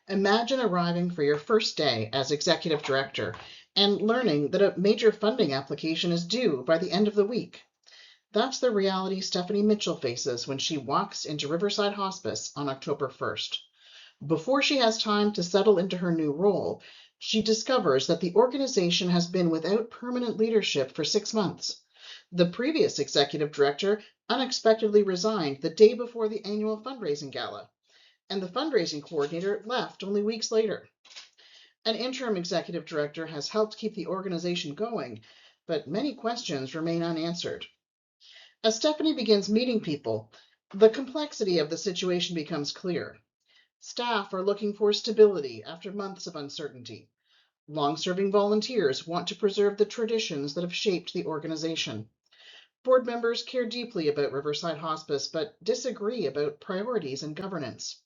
Imagine arriving for your first day as executive director and learning that a major funding application is due by the end of the week. That's the reality Stephanie Mitchell faces when she walks into Riverside Hospice on October 1st. Before she has time to settle into her new role, she discovers that the organization has been without permanent leadership for 6 months. The previous executive director unexpectedly resigned the day before the annual fundraising gala, and the fundraising coordinator left only weeks later. An interim executive director has helped keep the organization going, but many questions remain unanswered. As Stephanie begins meeting people, the complexity of the situation becomes clear. Staff are looking for stability after months of uncertainty. Long-serving volunteers want to preserve the traditions that have shaped the organization. Board members care deeply about Riverside Hospice, but disagree about priorities and governance.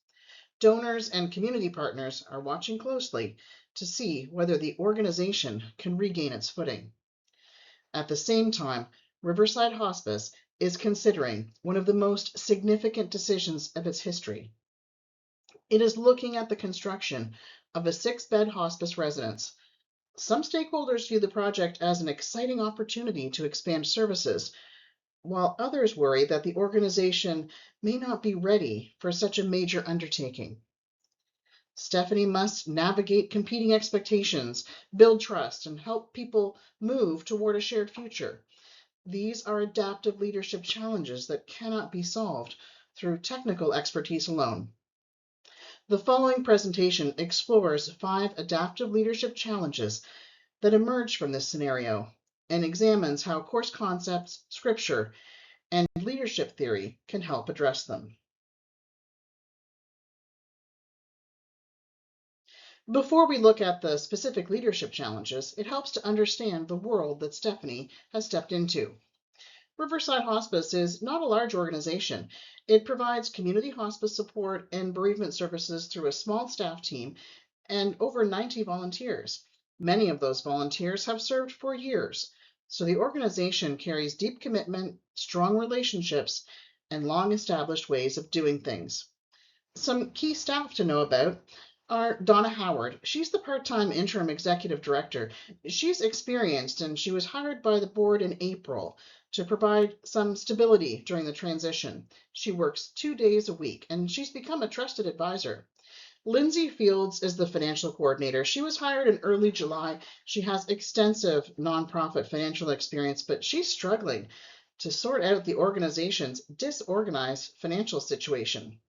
Donors and community partners are watching closely to see whether the organization can regain its footing. At the same time, Riverside Hospice is considering one of the most significant decisions of its history. It is looking at the construction of a 6-bed hospice residence. Some stakeholders view the project as an exciting opportunity to expand services, while others worry that the organization may not be ready for such a major undertaking. Stephanie must navigate competing expectations, build trust, and help people move toward a shared future. These are adaptive leadership challenges that cannot be solved through technical expertise alone. The following presentation explores 5 adaptive leadership challenges that emerge from this scenario and examines how course concepts, scripture, and leadership theory can help address them. Before we look at the specific leadership challenges, it helps to understand the world that Stephanie has stepped into. Riverside Hospice is not a large organization. It provides community hospice support and bereavement services through a small staff team and over 90 volunteers. Many of those volunteers have served for years, so the organization carries deep commitment, strong relationships, and long-established ways of doing things. Some key staff to know about are Donna Howard. She's the part-time interim executive director. She's experienced and she was hired by the board in April to provide some stability during the transition. She works 2 days a week and she's become a trusted advisor. Lindsay Fields is the financial coordinator. She was hired in early July. She has extensive nonprofit financial experience, but she's struggling to sort out the organization's disorganized financial situation.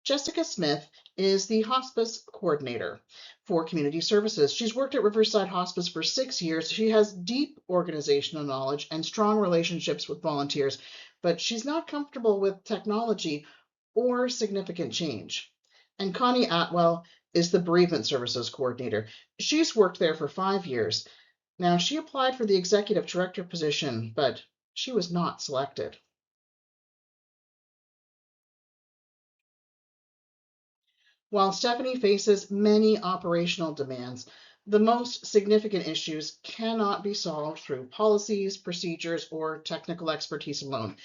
Jessica Smith is the hospice coordinator for community services. She's worked at Riverside Hospice for 6 years. She has deep organizational knowledge and strong relationships with volunteers, but she's not comfortable with technology or significant change. And Connie Atwell is the bereavement services coordinator. She's worked there for 5 years. Now, she applied for the executive director position, but she was not selected. While Stephanie faces many operational demands, the most significant issues cannot be solved through policies, procedures, or technical expertise alone.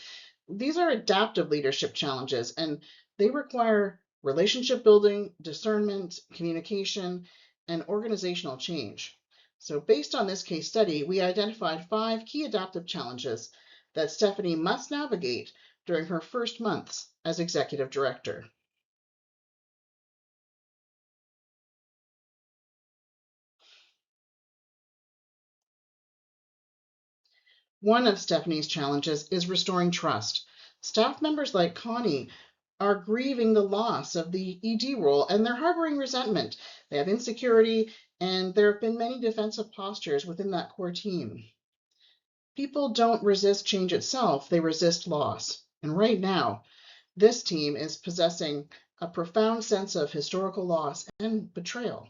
These are adaptive leadership challenges, and they require relationship building, discernment, communication, and organizational change. So based on this case study, we identified 5 key adaptive challenges that Stephanie must navigate during her first months as executive director. One of Stephanie's challenges is restoring trust. Staff members like Connie are grieving the loss of the ED role and they're harboring resentment. They have insecurity, and there have been many defensive postures within that core team. People don't resist change itself, they resist loss. And right now, this team is possessing a profound sense of historical loss and betrayal.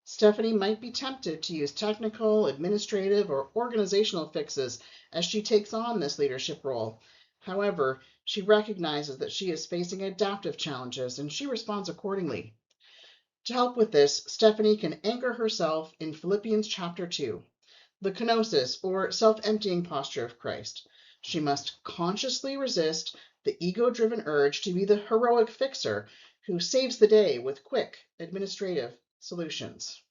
Stephanie might be tempted to use technical, administrative, or organizational fixes as she takes on this leadership role. However, she recognizes that she is facing adaptive challenges and she responds accordingly. To help with this, Stephanie can anchor herself in Philippians chapter 2, the kenosis or self-emptying posture of Christ. She must consciously resist the ego-driven urge to be the heroic fixer who saves the day with quick administrative solutions.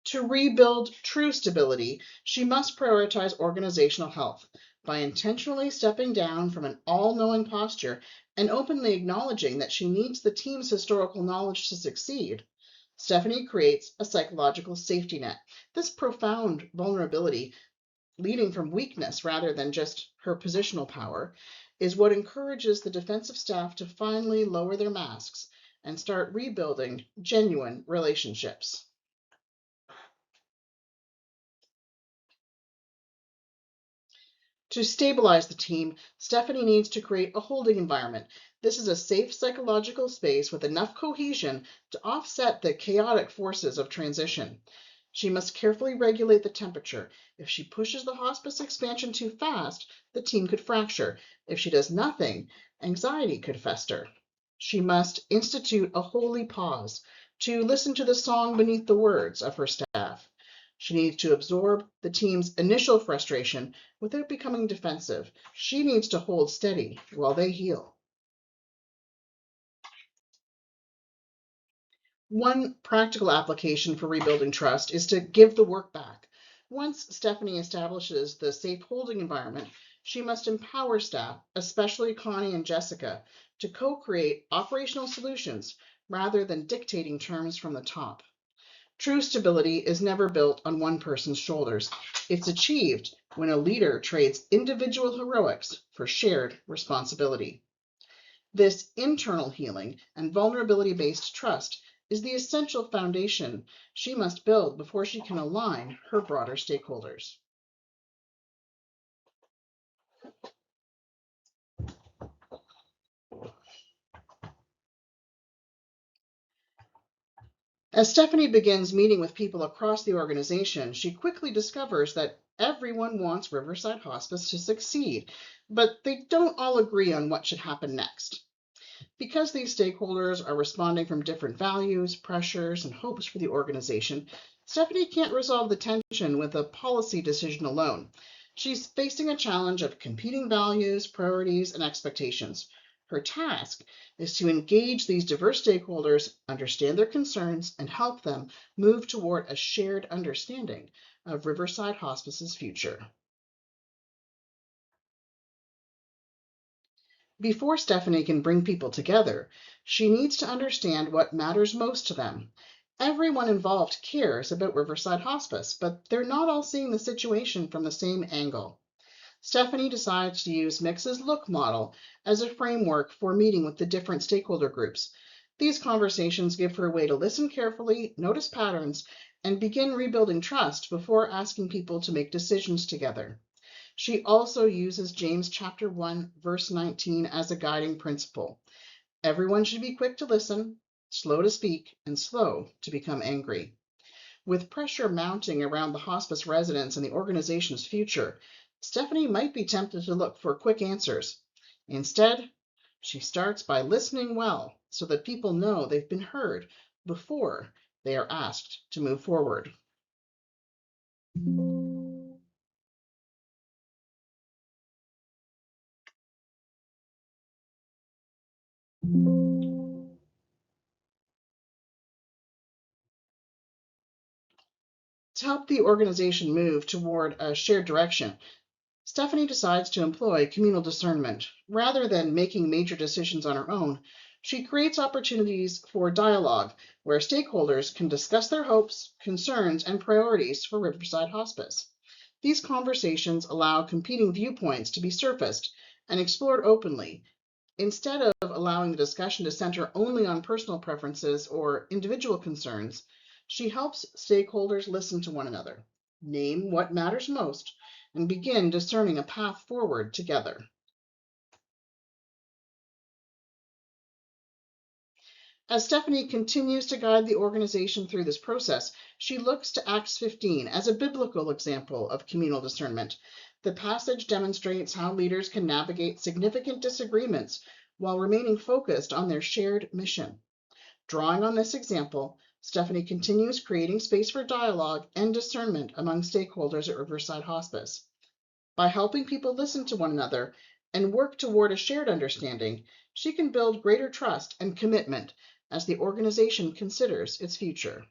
To rebuild true stability, she must prioritize organizational health by intentionally stepping down from an all-knowing posture and openly acknowledging that she needs the team's historical knowledge to succeed. Stephanie creates a psychological safety net. This profound vulnerability, leading from weakness rather than just her positional power, is what encourages the defensive staff to finally lower their masks and start rebuilding genuine relationships. To stabilize the team, Stephanie needs to create a holding environment. This is a safe psychological space with enough cohesion to offset the chaotic forces of transition. She must carefully regulate the temperature. If she pushes the hospice expansion too fast, the team could fracture. If she does nothing, anxiety could fester. She must institute a holy pause to listen to the song beneath the words of her staff. She needs to absorb the team's initial frustration without becoming defensive. She needs to hold steady while they heal. One practical application for rebuilding trust is to give the work back. Once Stephanie establishes the safe holding environment, she must empower staff, especially Connie and Jessica, to co-create operational solutions rather than dictating terms from the top. True stability is never built on one person's shoulders. It's achieved when a leader trades individual heroics for shared responsibility. This internal healing and vulnerability-based trust is the essential foundation she must build before she can align her broader stakeholders. As Stephanie begins meeting with people across the organization, she quickly discovers that everyone wants Riverside Hospice to succeed, but they don't all agree on what should happen next. Because these stakeholders are responding from different values, pressures, and hopes for the organization, Stephanie can't resolve the tension with a policy decision alone. She's facing a challenge of competing values, priorities, and expectations. Her task is to engage these diverse stakeholders, understand their concerns, and help them move toward a shared understanding of Riverside Hospice's future. Before Stephanie can bring people together, she needs to understand what matters most to them. Everyone involved cares about Riverside Hospice, but they're not all seeing the situation from the same angle. Stephanie decides to use Mix's look model as a framework for meeting with the different stakeholder groups. These conversations give her a way to listen carefully, notice patterns, and begin rebuilding trust before asking people to make decisions together. She also uses James chapter 1, verse 19 as a guiding principle. Everyone should be quick to listen, slow to speak, and slow to become angry. With pressure mounting around the hospice residents and the organization's future, Stephanie might be tempted to look for quick answers. Instead, she starts by listening well so that people know they've been heard before they are asked to move forward. To help the organization move toward a shared direction, Stephanie decides to employ communal discernment. Rather than making major decisions on her own, she creates opportunities for dialogue where stakeholders can discuss their hopes, concerns, and priorities for Riverside Hospice. These conversations allow competing viewpoints to be surfaced and explored openly, instead of allowing the discussion to center only on personal preferences or individual concerns. She helps stakeholders listen to one another, name what matters most, and begin discerning a path forward together. As Stephanie continues to guide the organization through this process, she looks to Acts 15 as a biblical example of communal discernment. The passage demonstrates how leaders can navigate significant disagreements while remaining focused on their shared mission. Drawing on this example, Stephanie continues creating space for dialogue and discernment among stakeholders at Riverside Hospice. By helping people listen to one another and work toward a shared understanding, she can build greater trust and commitment as the organization considers its future.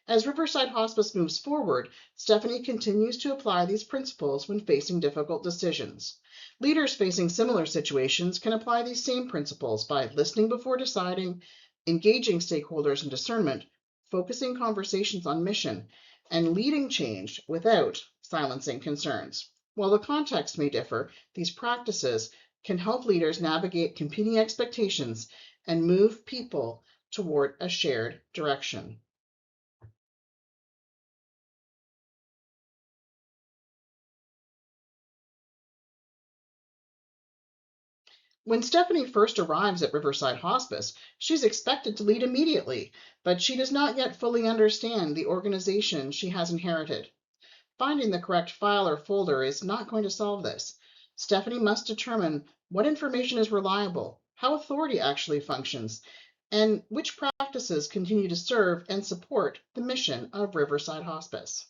As Riverside Hospice moves forward, Stephanie continues to apply these principles when facing difficult decisions. Leaders facing similar situations can apply these same principles by listening before deciding, engaging stakeholders in discernment, focusing conversations on mission, and leading change without silencing concerns. While the context may differ, these practices can help leaders navigate competing expectations and move people toward a shared direction. When Stephanie first arrives at Riverside Hospice, she's expected to lead immediately, but she does not yet fully understand the organization she has inherited. Finding the correct file or folder is not going to solve this. Stephanie must determine what information is reliable, how authority actually functions, and which practices continue to serve and support the mission of Riverside Hospice.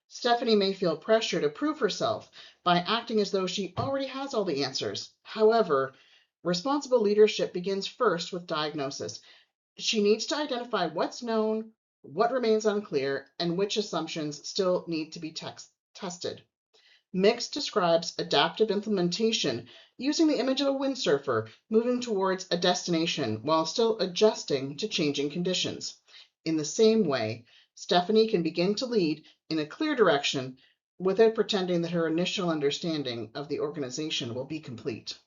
Stephanie may feel pressure to prove herself by acting as though she already has all the answers. However, responsible leadership begins first with diagnosis. She needs to identify what's known, what remains unclear, and which assumptions still need to be tested. Mix describes adaptive implementation using the image of a windsurfer moving towards a destination while still adjusting to changing conditions. In the same way, Stephanie can begin to lead in a clear direction without pretending that her initial understanding of the organization will be complete.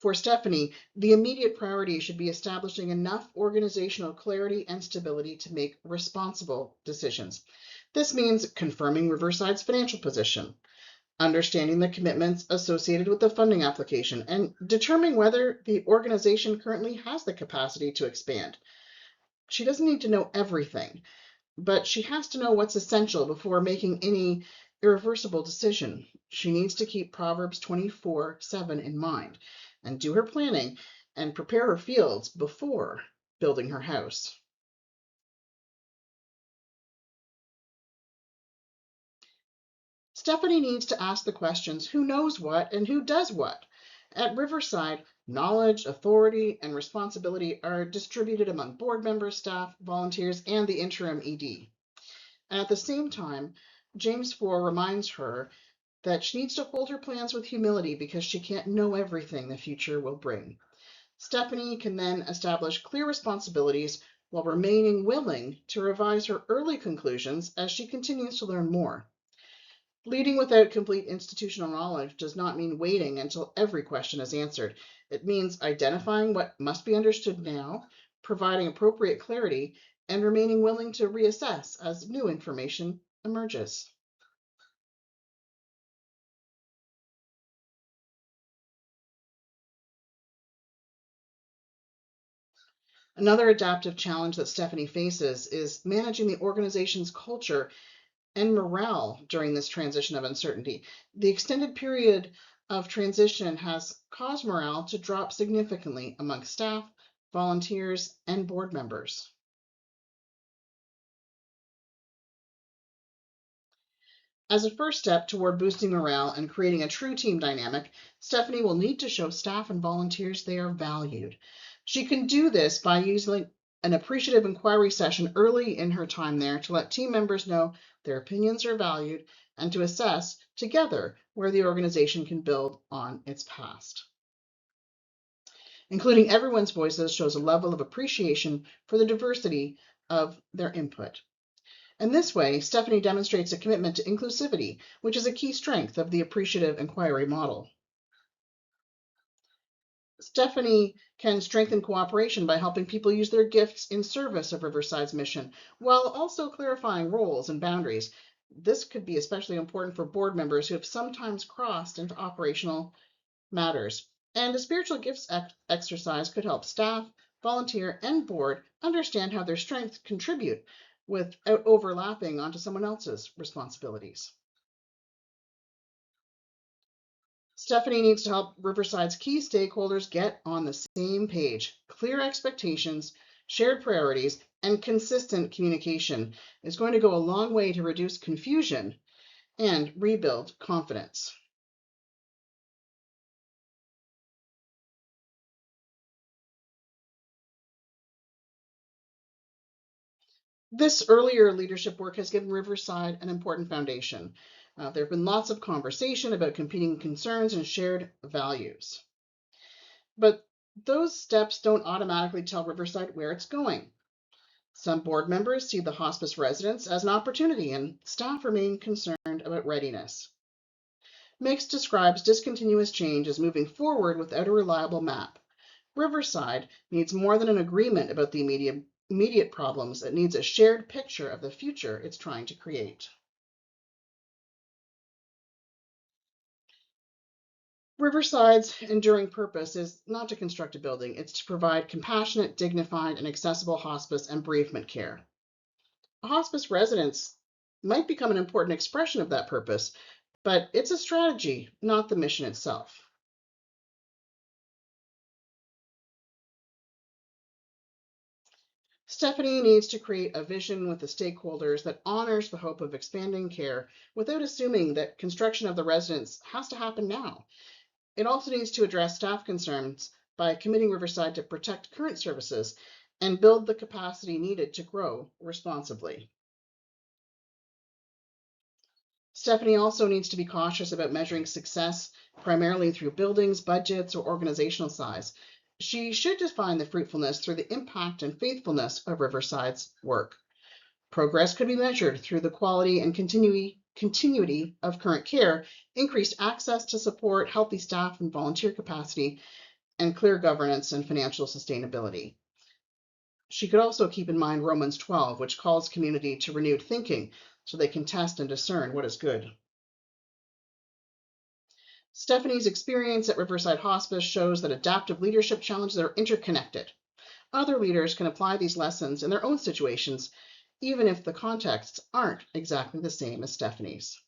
For Stephanie, the immediate priority should be establishing enough organizational clarity and stability to make responsible decisions. This means confirming Riverside's financial position, understanding the commitments associated with the funding application, and determining whether the organization currently has the capacity to expand. She doesn't need to know everything, but she has to know what's essential before making any irreversible decision. She needs to keep Proverbs 24:7 in mind and do her planning and prepare her fields before building her house. Stephanie needs to ask the questions who knows what and who does what. At Riverside, knowledge, authority, and responsibility are distributed among board members, staff, volunteers, and the interim ED. And at the same time, James 4 reminds her that she needs to hold her plans with humility because she can't know everything the future will bring. Stephanie can then establish clear responsibilities while remaining willing to revise her early conclusions as she continues to learn more. Leading without complete institutional knowledge does not mean waiting until every question is answered. It means identifying what must be understood now, providing appropriate clarity, and remaining willing to reassess as new information emerges. Another adaptive challenge that Stephanie faces is managing the organization's culture and morale during this transition of uncertainty. The extended period of transition has caused morale to drop significantly among staff, volunteers, and board members. As a first step toward boosting morale and creating a true team dynamic, Stephanie will need to show staff and volunteers they are valued. She can do this by using an appreciative inquiry session early in her time there to let team members know their opinions are valued and to assess together where the organization can build on its past. Including everyone's voices shows a level of appreciation for the diversity of their input. In this way, Stephanie demonstrates a commitment to inclusivity, which is a key strength of the appreciative inquiry model. Stephanie can strengthen cooperation by helping people use their gifts in service of Riverside's mission, while also clarifying roles and boundaries. This could be especially important for board members who have sometimes crossed into operational matters. And a spiritual gifts exercise could help staff, volunteer, and board understand how their strengths contribute without overlapping onto someone else's responsibilities. Stephanie needs to help Riverside's key stakeholders get on the same page. Clear expectations, shared priorities, and consistent communication is going to go a long way to reduce confusion and rebuild confidence. This earlier leadership work has given Riverside an important foundation. There have been lots of conversation about competing concerns and shared values. But those steps don't automatically tell Riverside where it's going. Some board members see the hospice residents as an opportunity, and staff remain concerned about readiness. Mix describes discontinuous change as moving forward without a reliable map. Riverside needs more than an agreement about the immediate problems. It needs a shared picture of the future it's trying to create. Riverside's enduring purpose is not to construct a building, it's to provide compassionate, dignified, and accessible hospice and bereavement care. Hospice residents might become an important expression of that purpose, but it's a strategy, not the mission itself. Stephanie needs to create a vision with the stakeholders that honors the hope of expanding care without assuming that construction of the residence has to happen now. It also needs to address staff concerns by committing Riverside to protect current services and build the capacity needed to grow responsibly. Stephanie also needs to be cautious about measuring success primarily through buildings, budgets, or organizational size. She should define the fruitfulness through the impact and faithfulness of Riverside's work. Progress could be measured through the quality and continuity of current care, increased access to support, healthy staff and volunteer capacity, and clear governance and financial sustainability. She could also keep in mind Romans 12, which calls community to renewed thinking so they can test and discern what is good. Stephanie's experience at Riverside Hospice shows that adaptive leadership challenges are interconnected. Other leaders can apply these lessons in their own situations, even if the contexts aren't exactly the same as Stephanie's.